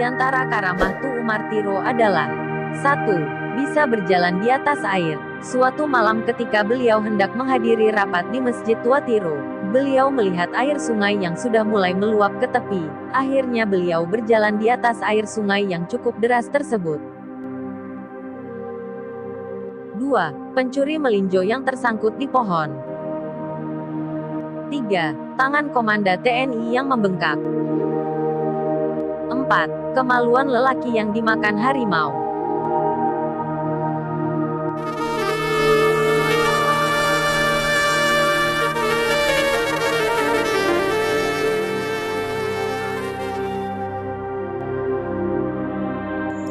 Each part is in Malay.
antara karamah Tu Umar Tiro adalah 1. Bisa berjalan di atas air. Suatu malam ketika beliau hendak menghadiri rapat di Masjid Tua Tiro, beliau melihat air sungai yang sudah mulai meluap ke tepi. Akhirnya beliau berjalan di atas air sungai yang cukup deras tersebut. 2. Pencuri melinjo yang tersangkut di pohon. 3. Tangan komanda TNI yang membengkak. 4. Kemaluan lelaki yang dimakan harimau.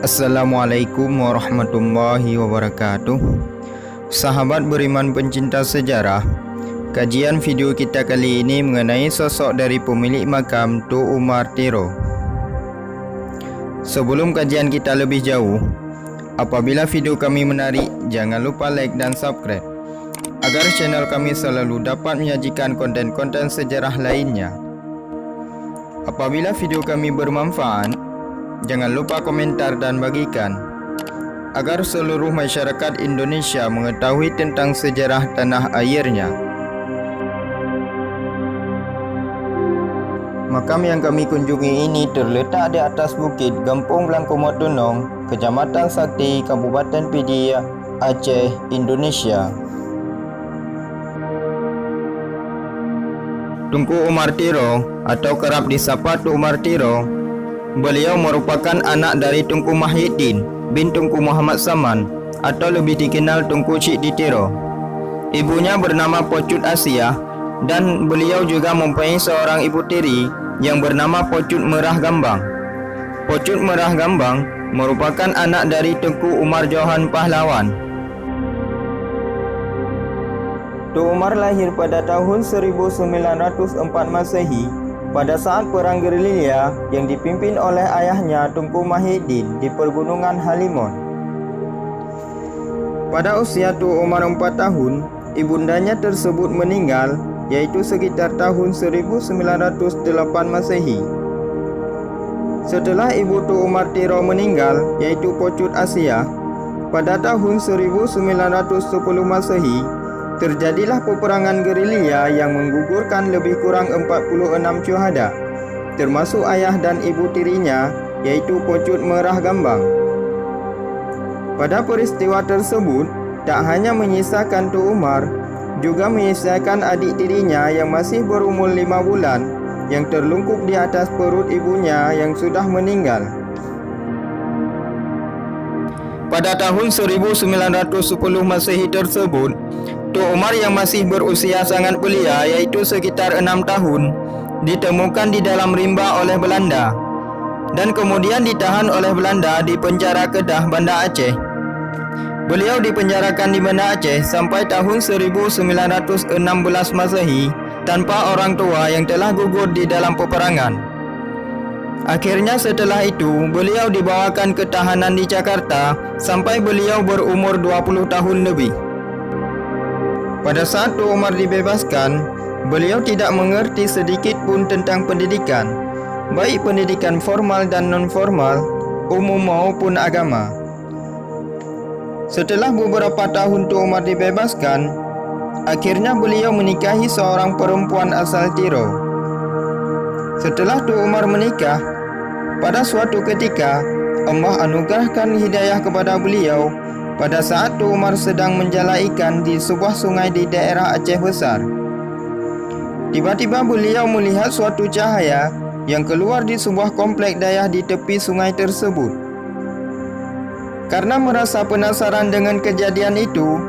Assalamualaikum warahmatullahi wabarakatuh. Sahabat beriman pencinta sejarah, kajian video kita kali ini mengenai sosok dari pemilik makam Tu Umar Tiro. Sebelum kajian kita lebih jauh, apabila video kami menarik, jangan lupa like dan subscribe agar channel kami selalu dapat menyajikan konten-konten sejarah lainnya. Apabila video kami bermanfaat, jangan lupa komentar dan bagikan agar seluruh masyarakat Indonesia mengetahui tentang sejarah tanah airnya. Makam yang kami kunjungi ini terletak di atas bukit Kampung Blangkomotunong, Kecamatan Sakti, Kabupaten Pidi, Aceh, Indonesia. Tunku Umar Tiro atau kerap disapa Tu Umar Tiro, beliau merupakan anak dari Tunku Muhyiddin bin Tunku Muhammad Saman atau lebih dikenal Tunku Cik di Tiro. Ibunya bernama Pocut Asia dan beliau juga mempunyai seorang ibu tiri yang bernama Pocut Merah Gambang. Pocut Merah Gambang merupakan anak dari Tunku Umar Johan Pahlawan. Tu Umar lahir pada tahun 1904 Masehi pada saat perang gerilya yang dipimpin oleh ayahnya Tunku Muhyiddin di Pergunungan Halimon. Pada usia Tu Umar 4 tahun, ibundanya tersebut meninggal, yaitu sekitar tahun 1908 Masehi. Setelah ibu Tu Umar Tiro meninggal, yaitu Pocut Asia, pada tahun 1910 Masehi, terjadilah peperangan gerilya yang menggugurkan lebih kurang 46 syuhada, termasuk ayah dan ibu tirinya, yaitu Pocut Merah Gambang. Pada peristiwa tersebut, tak hanya menyisakan Tu Umar, juga menyisakan adik tirinya yang masih berumur 5 bulan, yang terlungkup di atas perut ibunya yang sudah meninggal. Pada tahun 1910 Masehi tersebut, Tu Umar yang masih berusia sangat belia, yaitu sekitar 6 tahun, ditemukan di dalam rimba oleh Belanda dan kemudian ditahan oleh Belanda di penjara Kedah, Banda Aceh. Beliau dipenjarakan di Banda Aceh sampai tahun 1916 Masehi tanpa orang tua yang telah gugur di dalam peperangan. Akhirnya setelah itu, beliau dibawakan ke tahanan di Jakarta sampai beliau berumur 20 tahun lebih. Pada saat Tu Umar dibebaskan, beliau tidak mengerti sedikit pun tentang pendidikan, baik pendidikan formal dan non-formal, umum maupun agama. Setelah beberapa tahun Tu Umar dibebaskan, akhirnya beliau menikahi seorang perempuan asal Tiro. Setelah Tu Umar menikah, pada suatu ketika Allah anugerahkan hidayah kepada beliau pada saat Tu Umar sedang menjala ikan di sebuah sungai di daerah Aceh Besar. Tiba-tiba beliau melihat suatu cahaya yang keluar di sebuah komplek dayah di tepi sungai tersebut. Karena merasa penasaran dengan kejadian itu,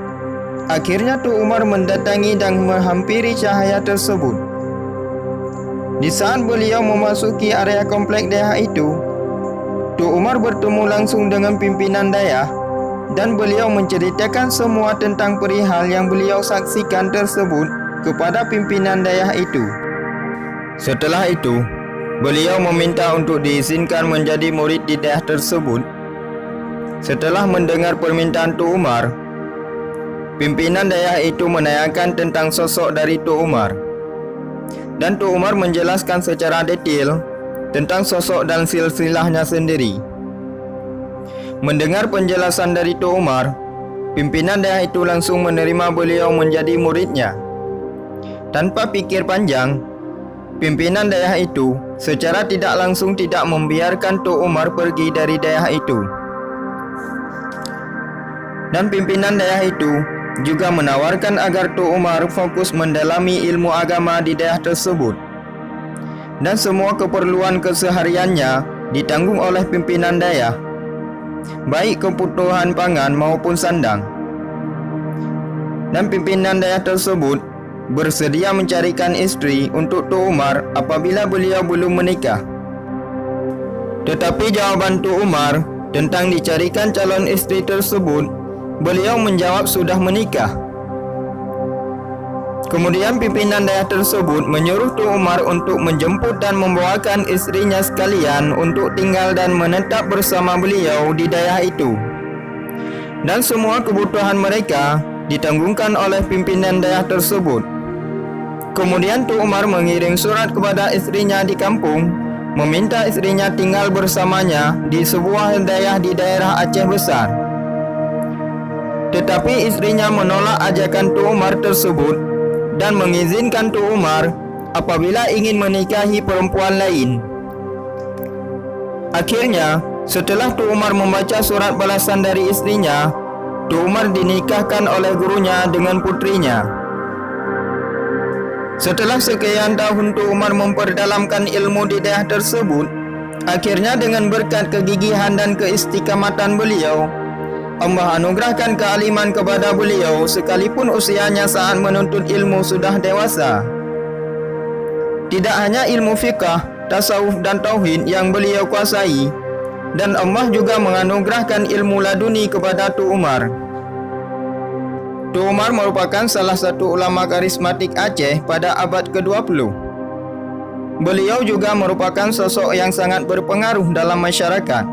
akhirnya Tu Umar mendatangi dan menghampiri cahaya tersebut. Di saat beliau memasuki area komplek dayah itu, Tu Umar bertemu langsung dengan pimpinan dayah dan beliau menceritakan semua tentang perihal yang beliau saksikan tersebut kepada pimpinan dayah itu. Setelah itu, beliau meminta untuk diizinkan menjadi murid di dayah tersebut. Setelah mendengar permintaan Tu Umar, pimpinan dayah itu menanyakan tentang sosok dari Tu Umar. Dan Tu Umar menjelaskan secara detail tentang sosok dan silsilahnya sendiri. Mendengar penjelasan dari Tok Umar, pimpinan daerah itu langsung menerima beliau menjadi muridnya. Tanpa pikir panjang, pimpinan daerah itu secara tidak langsung tidak membiarkan Tok Umar pergi dari daerah itu. Dan pimpinan daerah itu juga menawarkan agar Tok Umar fokus mendalami ilmu agama di daerah tersebut. Dan semua keperluan kesehariannya ditanggung oleh pimpinan daerah, baik kebutuhan pangan maupun sandang. Dan pimpinan daerah tersebut bersedia mencarikan istri untuk Tok Umar apabila beliau belum menikah. Tetapi jawaban Tok Umar tentang dicarikan calon istri tersebut, beliau menjawab sudah menikah. Kemudian pimpinan daerah tersebut menyuruh Tok Umar untuk menjemput dan membawakan istrinya sekalian untuk tinggal dan menetap bersama beliau di daerah itu. Dan semua kebutuhan mereka ditanggungkan oleh pimpinan daerah tersebut. Kemudian Tok Umar mengirim surat kepada istrinya di kampung, meminta istrinya tinggal bersamanya di sebuah daerah di daerah Aceh Besar. Tetapi istrinya menolak ajakan Tok Umar tersebut dan mengizinkan Tok Umar apabila ingin menikahi perempuan lain. Akhirnya, setelah Tok Umar membaca surat balasan dari istrinya, Tok Umar dinikahkan oleh gurunya dengan putrinya. Setelah sekian tahun Tok Umar memperdalamkan ilmu di daerah tersebut, akhirnya dengan berkat kegigihan dan keistiqamatan beliau, Allah anugerahkan kealiman kepada beliau sekalipun usianya saat menuntut ilmu sudah dewasa. Tidak hanya ilmu fiqah, tasawuf dan tauhid yang beliau kuasai, dan Allah juga menganugerahkan ilmu laduni kepada Tok Umar. Tok Umar merupakan salah satu ulama karismatik Aceh pada abad ke-20. Beliau juga merupakan sosok yang sangat berpengaruh dalam masyarakat.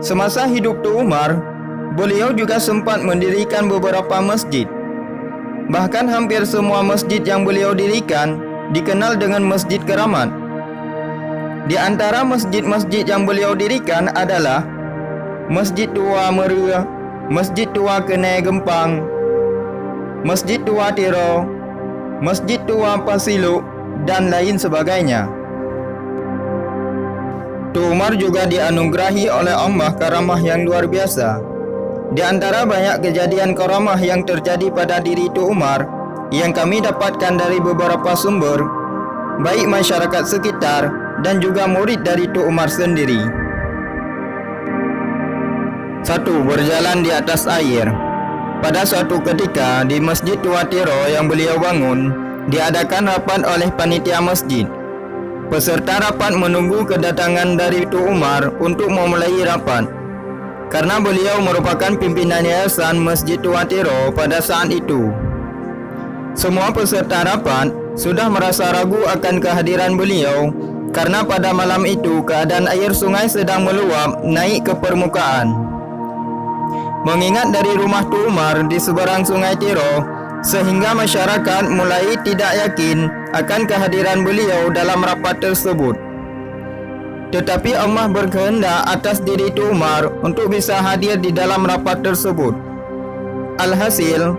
Semasa hidup Tok Umar, beliau juga sempat mendirikan beberapa masjid. Bahkan hampir semua masjid yang beliau dirikan dikenal dengan Masjid Keramat. Di antara masjid-masjid yang beliau dirikan adalah Masjid Tua Meru, Masjid Tua Kenai Gempang, Masjid Tua Tiro, Masjid Tua Pasiluk, dan lain sebagainya. Tok Umar juga dianugerahi oleh Allah karamah yang luar biasa. Di antara banyak kejadian karamah yang terjadi pada diri Tok Umar yang kami dapatkan dari beberapa sumber, baik masyarakat sekitar dan juga murid dari Tok Umar sendiri. 1. Berjalan di atas air. Pada suatu ketika di Masjid Tua Tiro yang beliau bangun, diadakan rapat oleh panitia masjid. Peserta rapat menunggu kedatangan dari Tok Umar untuk memulai rapat. Karena beliau merupakan pimpinan yayasan Masjid Tua Tiro pada saat itu. Semua peserta rapat sudah merasa ragu akan kehadiran beliau karena pada malam itu keadaan air sungai sedang meluap naik ke permukaan. Mengingat dari rumah Tok Umar di seberang sungai Tiro, sehingga masyarakat mulai tidak yakin akan kehadiran beliau dalam rapat tersebut. Tetapi Allah berkehendak atas diri Tok Umar untuk bisa hadir di dalam rapat tersebut. Alhasil,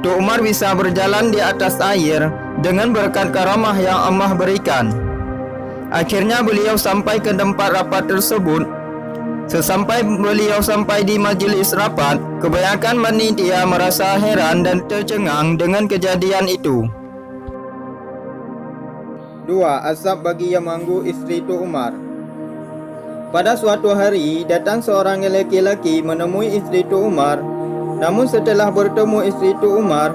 Tok Umar bisa berjalan di atas air dengan berkat karamah yang Allah berikan. Akhirnya beliau sampai ke tempat rapat tersebut. Sesampai beliau sampai di majlis rapat, kebanyakan panitia merasa heran dan tercengang dengan kejadian itu. 2. Azab bagi yang mengganggu istri Tok Umar. Pada suatu hari, datang seorang lelaki menemui istri Tok Umar. Namun setelah bertemu istri Tok Umar,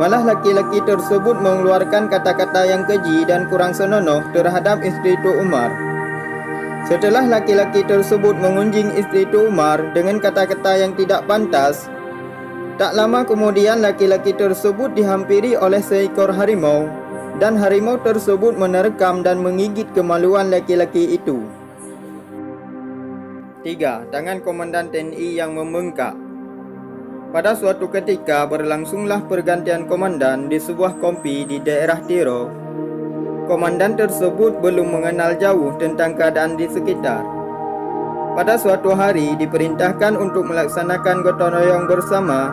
malah laki-laki tersebut mengeluarkan kata-kata yang keji dan kurang senonoh terhadap istri Tok Umar. Setelah laki-laki tersebut mengunjing istri Tok Umar dengan kata-kata yang tidak pantas, tak lama kemudian laki-laki tersebut dihampiri oleh seekor harimau, dan harimau tersebut menerkam dan menggigit kemaluan laki-laki itu. 3. Tangan Komandan TNI yang membengkak. Pada suatu ketika berlangsunglah pergantian komandan di sebuah kompi di daerah Tiro. komandan tersebut belum mengenal jauh tentang keadaan di sekitar. Pada suatu hari diperintahkan untuk melaksanakan gotong royong bersama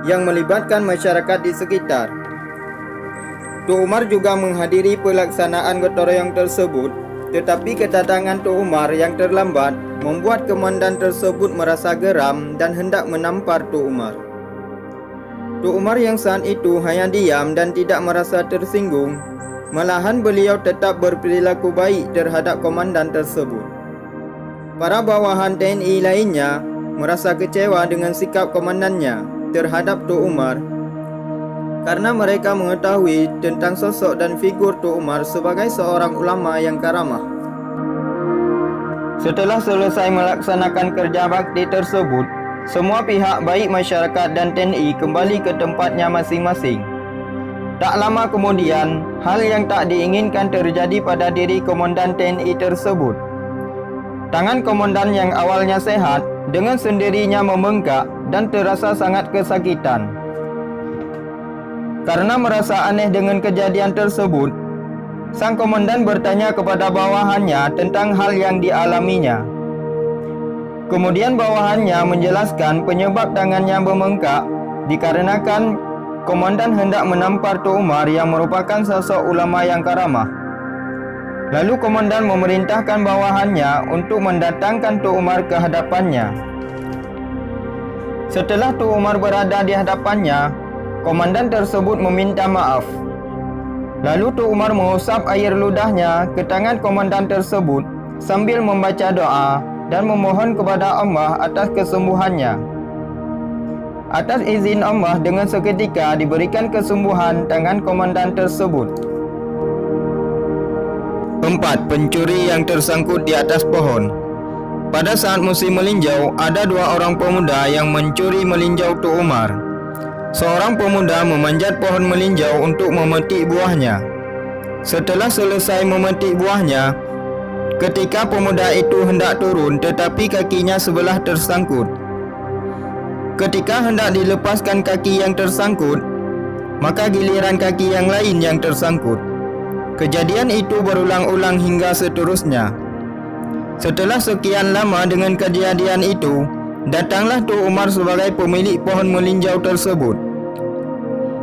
yang melibatkan masyarakat di sekitar. Tuk Umar juga menghadiri pelaksanaan gotong royong tersebut, tetapi kedatangan Tuk Umar yang terlambat membuat komandan tersebut merasa geram dan hendak menampar Tuk Umar. Tuk Umar yang saat itu hanya diam dan tidak merasa tersinggung, malahan beliau tetap berperilaku baik terhadap komandan tersebut. Para bawahan TNI lainnya merasa kecewa dengan sikap komandannya terhadap Tuk Umar karena mereka mengetahui tentang sosok dan figur Tuk Umar sebagai seorang ulama yang karamah. Setelah selesai melaksanakan kerja bakti tersebut, semua pihak baik masyarakat dan TNI kembali ke tempatnya masing-masing. Tak lama kemudian, hal yang tak diinginkan terjadi pada diri komandan TNI tersebut. Tangan komandan yang awalnya sehat dengan sendirinya membengkak dan terasa sangat kesakitan. Karena merasa aneh dengan kejadian tersebut, sang komandan bertanya kepada bawahannya tentang hal yang dialaminya. Kemudian bawahannya menjelaskan penyebab tangannya membengkak dikarenakan komandan hendak menampar Tuk Umar yang merupakan sosok ulama yang karamah. Lalu komandan memerintahkan bawahannya untuk mendatangkan Tuk Umar ke hadapannya. Setelah Tuk Umar berada di hadapannya, komandan tersebut meminta maaf. Lalu Tuk Umar mengusap air ludahnya ke tangan komandan tersebut sambil membaca doa dan memohon kepada Allah atas kesembuhannya. Atas izin Allah, dengan seketika diberikan kesembuhan tangan komandan tersebut. 4. Pencuri yang tersangkut di atas pohon. Pada saat musim melinjau, ada 2 orang pemuda yang mencuri melinjau Tuk Umar. Seorang pemuda memanjat pohon melinjau untuk memetik buahnya. Setelah selesai memetik buahnya, ketika pemuda itu hendak turun tetapi kakinya sebelah tersangkut. Ketika hendak dilepaskan kaki yang tersangkut, maka giliran kaki yang lain yang tersangkut. Kejadian itu berulang-ulang hingga seterusnya. Setelah sekian lama dengan kejadian itu, datanglah Tuk Umar sebagai pemilik pohon melinjau tersebut.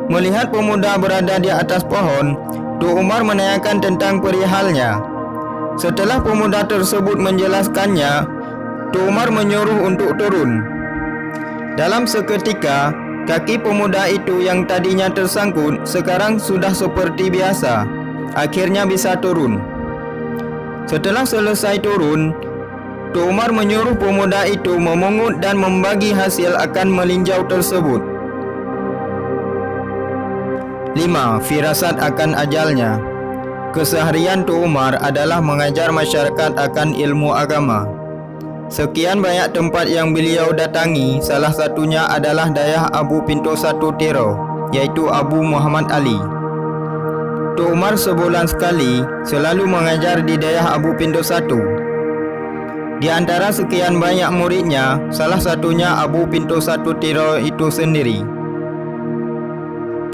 Melihat pemuda berada di atas pohon, Tuk Umar menanyakan tentang perihalnya. Setelah pemuda tersebut menjelaskannya, Tuk Umar menyuruh untuk turun. Dalam seketika, kaki pemuda itu yang tadinya tersangkut sekarang sudah seperti biasa. Akhirnya bisa turun. Setelah selesai turun, Tuk Umar menyuruh pemuda itu memungut dan membagi hasil akan melinjau tersebut. 5. Firasat akan ajalnya. Keseharian Tuk Umar adalah mengajar masyarakat akan ilmu agama. Sekian banyak tempat yang beliau datangi, salah satunya adalah Dayah Abu Pintu 1 Tiro, yaitu Abu Muhammad Ali. Tuk Umar sebulan sekali selalu mengajar di Dayah Abu Pintu 1. Di antara sekian banyak muridnya, salah satunya Abu Pintu 1 Tiro itu sendiri.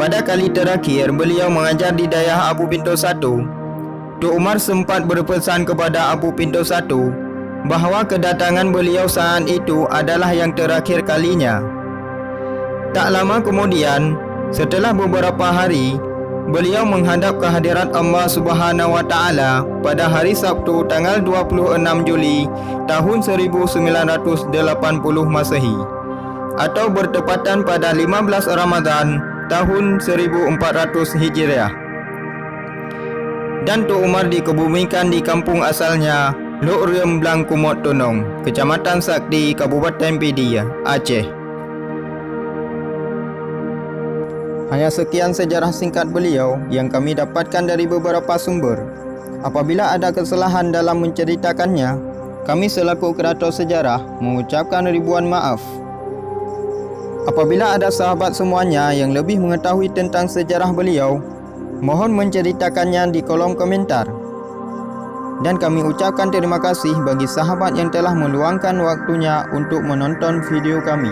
Pada kali terakhir beliau mengajar di Dayah Abu Pintu 1, Tuk Umar sempat berpesan kepada Abu Pintu 1 bahawa kedatangan beliau saat itu adalah yang terakhir kalinya. Tak lama kemudian, setelah beberapa hari, beliau menghadap ke hadirat Allah Subhanahu wa Ta'ala pada hari Sabtu tanggal 26 Juli tahun 1980 Masehi atau bertepatan pada 15 Ramadan tahun 1400 Hijriah. Dan Tuk Umar dikebumikan di kampung asalnya Luk Remblang Kumot Tonong, Kecamatan Sakti, Kabupaten Pedia, Aceh. Hanya sekian sejarah singkat beliau yang kami dapatkan dari beberapa sumber. Apabila ada kesalahan dalam menceritakannya, kami selaku kurator sejarah mengucapkan ribuan maaf. Apabila ada sahabat semuanya yang lebih mengetahui tentang sejarah beliau, mohon menceritakannya di kolom komentar. Dan kami ucapkan terima kasih bagi sahabat yang telah meluangkan waktunya untuk menonton video kami.